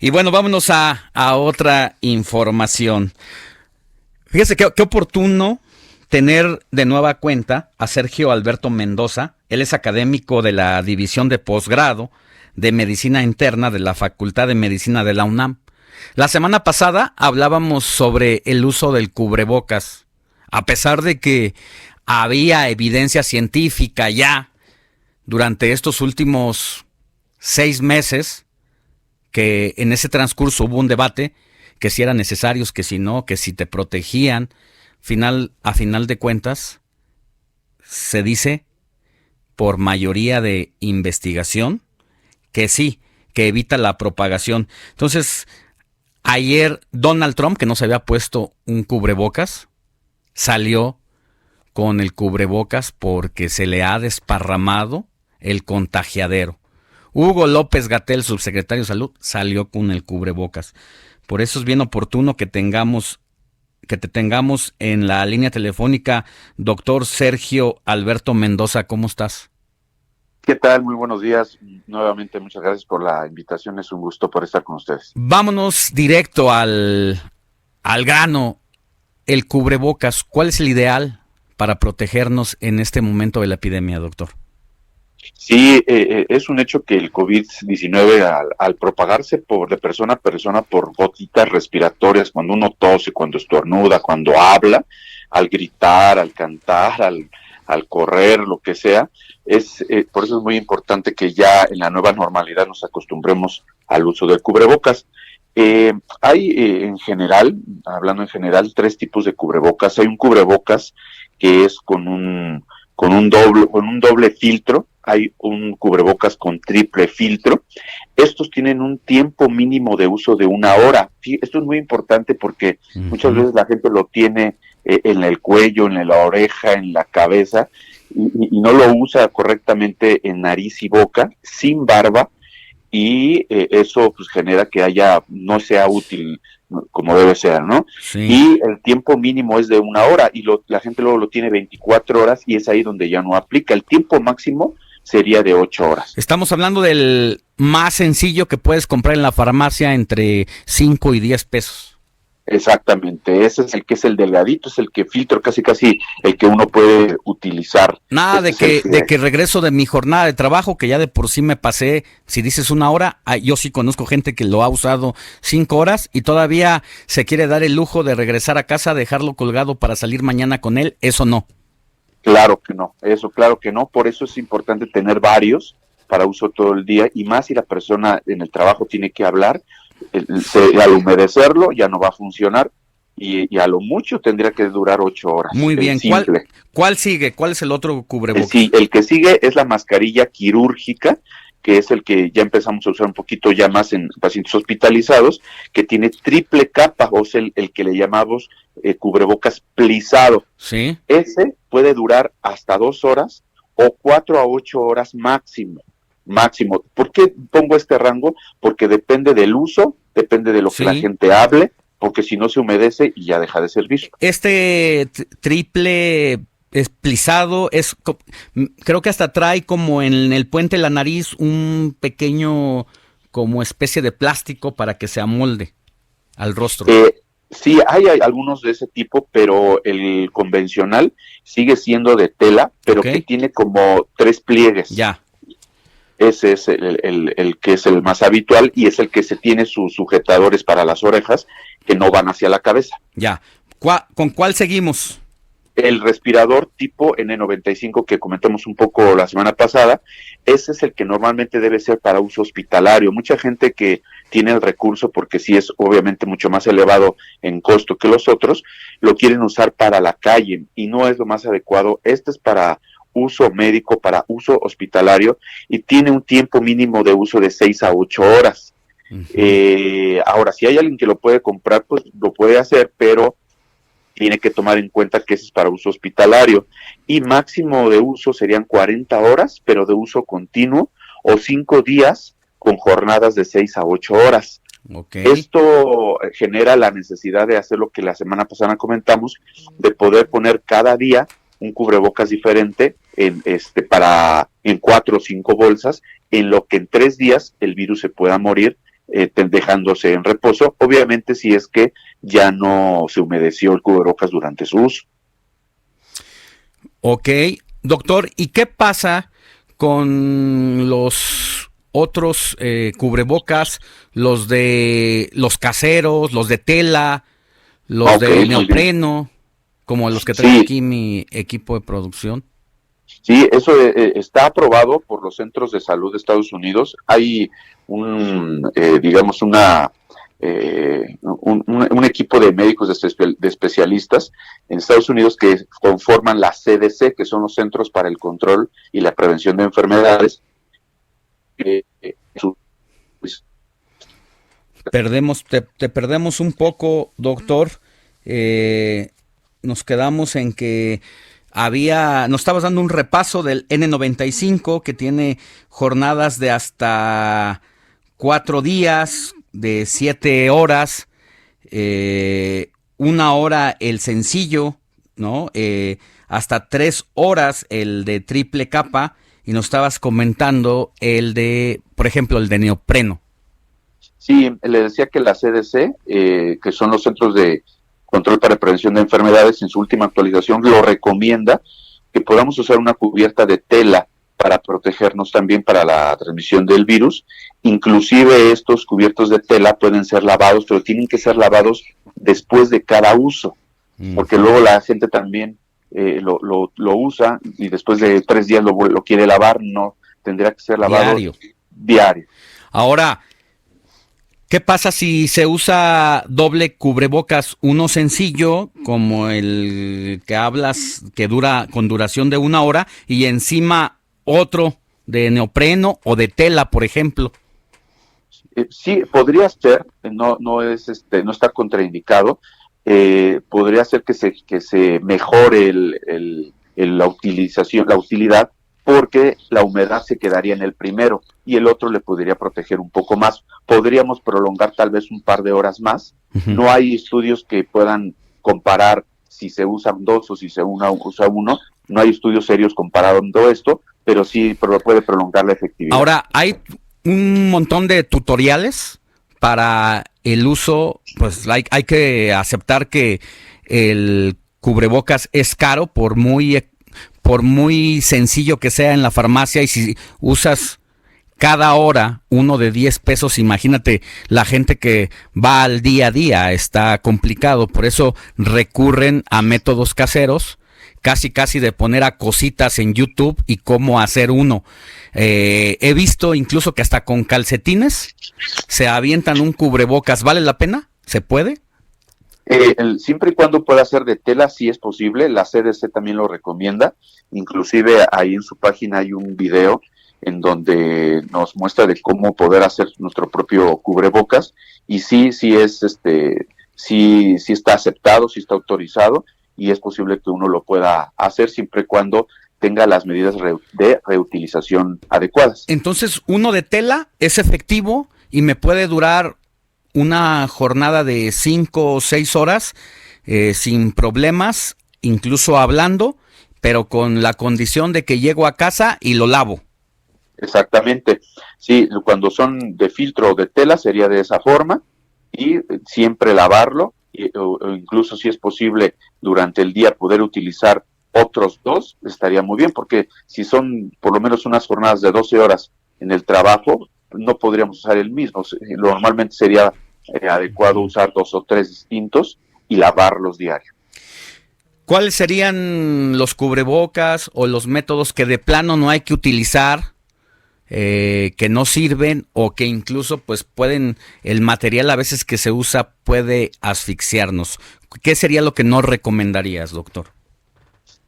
Y bueno, vámonos a otra información. Fíjese qué oportuno tener de nueva cuenta a Sergio Alberto Mendoza. Él es académico de la División de Posgrado de Medicina Interna de la Facultad de Medicina de la UNAM. La semana pasada hablábamos sobre el uso del cubrebocas. A pesar de que había evidencia científica ya durante estos últimos 6 meses, que en ese transcurso hubo un debate, que si eran necesarios, que si no, que si te protegían. A final de cuentas, se dice por mayoría de investigación que sí, que evita la propagación. Entonces, ayer Donald Trump, que no se había puesto un cubrebocas, salió con el cubrebocas porque se le ha desparramado el contagiadero. Hugo López-Gatell, subsecretario de Salud, salió con el cubrebocas. Por eso es bien oportuno que te tengamos en la línea telefónica, doctor Sergio Alberto Mendoza. ¿Cómo estás? ¿Qué tal? Muy buenos días. Nuevamente, muchas gracias por la invitación. Es un gusto por estar con ustedes. Vámonos directo al grano. El cubrebocas, ¿cuál es el ideal para protegernos en este momento de la epidemia, doctor? Sí, es un hecho que el COVID-19 al propagarse de persona a persona por gotitas respiratorias, cuando uno tose, cuando estornuda, cuando habla, al gritar, al cantar, al correr, lo que sea, por eso es muy importante que ya en la nueva normalidad nos acostumbremos al uso del cubrebocas. En general, hablando en general, 3 tipos de cubrebocas. Hay un cubrebocas que es con un doble filtro. Hay un cubrebocas con triple filtro. Estos tienen un tiempo mínimo de uso de 1 hora. Esto es muy importante porque muchas veces la gente lo tiene en el cuello, en la oreja, en la cabeza, y no lo usa correctamente en nariz y boca, sin barba, y eso pues genera que no sea útil como debe ser, ¿no? Sí. Y el tiempo mínimo es de 1 hora, y la gente luego lo tiene 24 horas, y es ahí donde ya no aplica. El tiempo máximo sería de 8 horas. Estamos hablando del más sencillo que puedes comprar en la farmacia, entre 5 y 10 pesos. Exactamente, ese es el que es el delgadito, es el que filtro, casi el que uno puede utilizar. Nada de que regreso de mi jornada de trabajo, que ya de por sí me pasé, si dices 1 hora, yo sí conozco gente que lo ha usado 5 horas y todavía se quiere dar el lujo de regresar a casa, dejarlo colgado para salir mañana con él. Eso no. Claro que no, claro que no. Por eso es importante tener varios para uso todo el día, y más si la persona en el trabajo tiene que hablar. Al humedecerlo ya no va a funcionar, y a lo mucho tendría que durar 8 horas. Muy bien. ¿Cuál sigue? ¿Cuál es el otro cubrebocas? Sí, el que sigue es la mascarilla quirúrgica, que es el que ya empezamos a usar un poquito ya más en pacientes hospitalizados, que tiene triple capa, o sea, el que le llamamos cubrebocas plisado. Sí. Ese puede durar hasta 2 horas o 4 a 8 horas máximo. ¿Por qué pongo este rango? Porque depende del uso, depende de lo que la gente hable, porque si no se humedece y ya deja de servir. Este triple plisado creo que hasta trae como en el puente de la nariz un pequeño como especie de plástico para que se amolde al rostro. Sí, hay algunos de ese tipo, pero el convencional sigue siendo de tela, pero que tiene como 3 pliegues. Ya. Ese es el que es el más habitual, y es el que se tiene sus sujetadores para las orejas que no van hacia la cabeza. Ya. ¿Con cuál seguimos? El respirador tipo N95 que comentamos un poco la semana pasada, ese es el que normalmente debe ser para uso hospitalario. Mucha gente que tiene el recurso, porque sí es obviamente mucho más elevado en costo que los otros, lo quieren usar para la calle, y no es lo más adecuado. Este es para uso médico, para uso hospitalario, y tiene un tiempo mínimo de uso de 6 a 8 horas. Ahora, si hay alguien que lo puede comprar, pues lo puede hacer, pero tiene que tomar en cuenta que ese es para uso hospitalario, y máximo de uso serían 40 horas, pero de uso continuo, o 5 días con jornadas de 6 a 8 horas. Esto genera la necesidad de hacer lo que la semana pasada comentamos, de poder poner cada día un cubrebocas diferente en 4 o 5 bolsas, en lo que en 3 días el virus se pueda morir dejándose en reposo, obviamente si es que ya no se humedeció el cubrebocas durante su uso. Ok, doctor, ¿y qué pasa con los otros cubrebocas, los de los caseros, los de tela, los de neopreno, como los que trae aquí mi equipo de producción? Sí, eso está aprobado por los centros de salud de Estados Unidos. Hay digamos, un equipo de médicos de especialistas en Estados Unidos que conforman la CDC, que son los Centros para el Control y la Prevención de Enfermedades. Te perdemos un poco, doctor. Nos quedamos en que nos estabas dando un repaso del N95 que tiene jornadas de hasta 4 días, de 7 horas, 1 hora el sencillo, ¿no? Hasta 3 horas el de triple capa, y nos estabas comentando por ejemplo, el de neopreno. Sí, le decía que la CDC, que son los Centros de Control para Prevención de Enfermedades, en su última actualización lo recomienda que podamos usar una cubierta de tela para protegernos también para la transmisión del virus. Inclusive estos cubiertos de tela pueden ser lavados, pero tienen que ser lavados después de cada uso, porque luego la gente también lo usa y después de 3 días lo quiere lavar. No, tendría que ser lavado diario. Ahora, ¿qué pasa si se usa doble cubrebocas? Uno sencillo, como el que hablas, que dura con duración de 1 hora, y encima otro de neopreno o de tela, por ejemplo. Sí, podría ser, no está contraindicado. Podría ser que se mejore la utilidad, porque la humedad se quedaría en el primero y el otro le podría proteger un poco más. Podríamos prolongar tal vez un par de horas más. Uh-huh. No hay estudios que puedan comparar si se usan 2 o si se usa 1. No hay estudios serios comparando esto, pero sí puede prolongar la efectividad. Ahora, hay un montón de tutoriales para el uso. Pues hay que aceptar que el cubrebocas es caro, por muy sencillo que sea en la farmacia, y si usas cada hora uno de 10 pesos, imagínate la gente que va al día a día, está complicado. Por eso recurren a métodos caseros, casi de poner a cositas en YouTube y cómo hacer uno. He visto incluso que hasta con calcetines se avientan un cubrebocas. ¿Vale la pena? ¿Se puede? Siempre y cuando pueda ser de tela, sí es posible. La CDC también lo recomienda. Inclusive ahí en su página hay un video en donde nos muestra de cómo poder hacer nuestro propio cubrebocas, y sí está aceptado, sí está autorizado, y es posible que uno lo pueda hacer siempre y cuando tenga las medidas de reutilización adecuadas. Entonces, uno de tela es efectivo y me puede durar una jornada de 5 o 6 horas sin problemas, incluso hablando, pero con la condición de que llego a casa y lo lavo. Exactamente. Sí, cuando son de filtro o de tela sería de esa forma, y siempre lavarlo, o incluso si es posible durante el día poder utilizar otros 2, estaría muy bien, porque si son por lo menos unas jornadas de 12 horas en el trabajo, no podríamos usar el mismo. Normalmente sería adecuado usar 2 o 3 distintos y lavarlos diario. ¿Cuáles serían los cubrebocas o los métodos que de plano no hay que utilizar, que no sirven, o que incluso pues el material a veces que se usa puede asfixiarnos? ¿Qué sería lo que no recomendarías, doctor?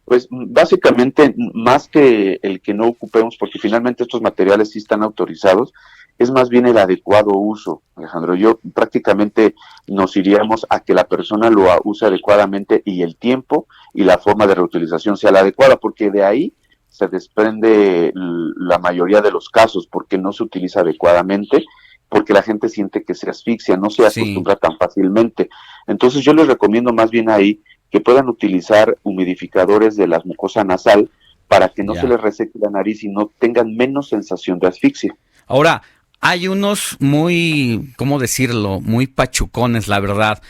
Pues básicamente, más que el que no ocupemos, porque finalmente estos materiales sí están autorizados, es más bien el adecuado uso, Alejandro. Yo prácticamente nos iríamos a que la persona lo use adecuadamente, y el tiempo y la forma de reutilización sea la adecuada, porque de ahí se desprende la mayoría de los casos, porque no se utiliza adecuadamente, porque la gente siente que se asfixia, no se acostumbra tan fácilmente. Entonces yo les recomiendo más bien ahí que puedan utilizar humidificadores de la mucosa nasal para que no se les reseque la nariz y no tengan menos sensación de asfixia. Ahora, Hay unos muy, ¿cómo decirlo? Muy pachucones, la verdad.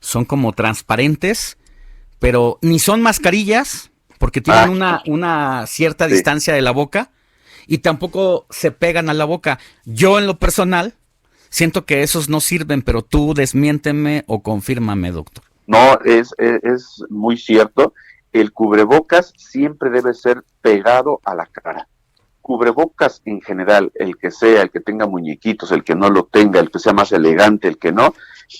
Son como transparentes, pero ni son mascarillas, porque tienen una cierta distancia de la boca, y tampoco se pegan a la boca. Yo, en lo personal, siento que esos no sirven, pero tú desmiénteme o confírmame, doctor. No, es muy cierto. El cubrebocas siempre debe ser pegado a la cara. Cubrebocas en general, el que sea, el que tenga muñequitos, el que no lo tenga, el que sea más elegante, el que no,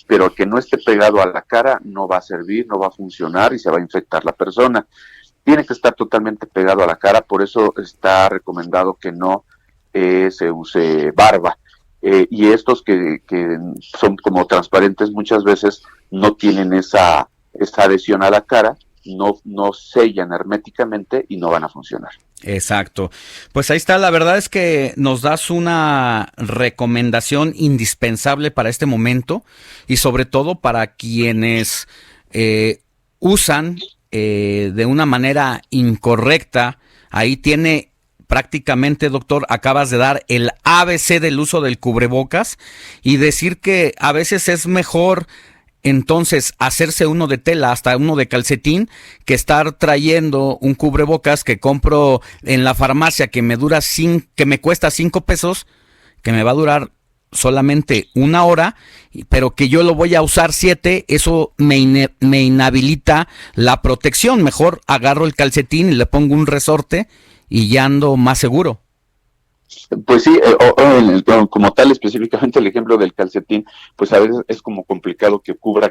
pero el que no esté pegado a la cara no va a servir, no va a funcionar y se va a infectar la persona. Tiene que estar totalmente pegado a la cara, por eso está recomendado que no se use barba. Y estos que son como transparentes muchas veces no tienen esa adhesión a la cara, no sellan herméticamente y no van a funcionar. Exacto. Pues ahí está, la verdad es que nos das una recomendación indispensable para este momento y sobre todo para quienes usan de una manera incorrecta. Ahí tiene prácticamente, doctor, acabas de dar el ABC del uso del cubrebocas y decir que a veces es mejor entonces hacerse uno de tela, hasta uno de calcetín, que estar trayendo un cubrebocas que compro en la farmacia que que me cuesta 5 pesos, que me va a durar solamente 1 hora, pero que yo lo voy a usar 7, eso me inhabilita la protección. Mejor agarro el calcetín y le pongo un resorte y ya ando más seguro. Pues sí, como tal, específicamente el ejemplo del calcetín, pues a veces es como complicado que cubra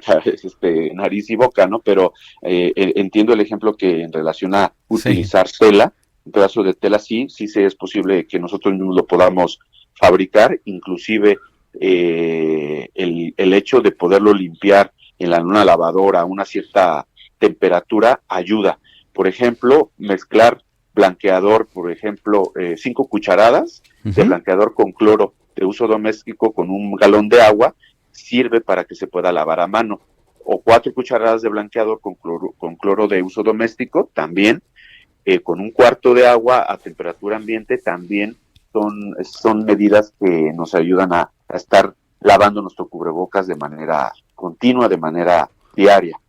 nariz y boca, ¿no? Pero entiendo el ejemplo que en relación a utilizar tela, un pedazo de tela, sí es posible que nosotros mismos lo podamos fabricar, inclusive el hecho de poderlo limpiar en una lavadora a una cierta temperatura ayuda. Por ejemplo, mezclar blanqueador, por ejemplo, 5 cucharadas de blanqueador con cloro de uso doméstico con 1 galón de agua, sirve para que se pueda lavar a mano. O 4 cucharadas de blanqueador con cloro de uso doméstico, también, con 1/4 de agua a temperatura ambiente, también son medidas que nos ayudan a estar lavando nuestro cubrebocas de manera continua, de manera diaria.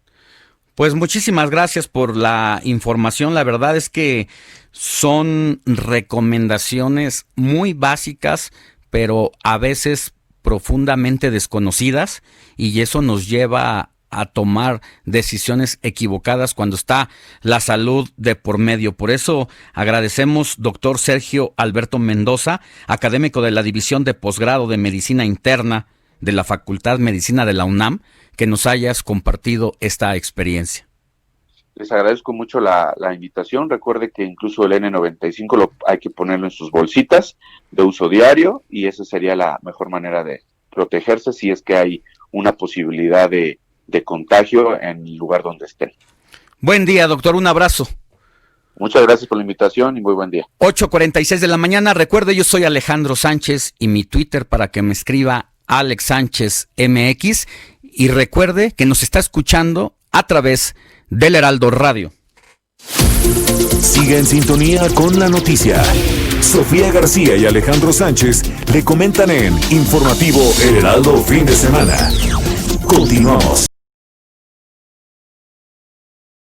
Pues muchísimas gracias por la información. La verdad es que son recomendaciones muy básicas, pero a veces profundamente desconocidas, y eso nos lleva a tomar decisiones equivocadas cuando está la salud de por medio. Por eso agradecemos, doctor Sergio Alberto Mendoza, académico de la División de Posgrado de Medicina Interna de la Facultad de Medicina de la UNAM, que nos hayas compartido esta experiencia. Les agradezco mucho la invitación. Recuerde que incluso el N95 hay que ponerlo en sus bolsitas de uso diario, y esa sería la mejor manera de protegerse si es que hay una posibilidad de contagio en el lugar donde estén. Buen día, doctor. Un abrazo. Muchas gracias por la invitación y muy buen día. 8:46 de la mañana. Recuerde, yo soy Alejandro Sánchez y mi Twitter para que me escriba Alex Sánchez MX. Y recuerde que nos está escuchando a través del Heraldo Radio. Sigue en sintonía con la noticia. Sofía García y Alejandro Sánchez le comentan en Informativo El Heraldo Fin de Semana. Continuamos.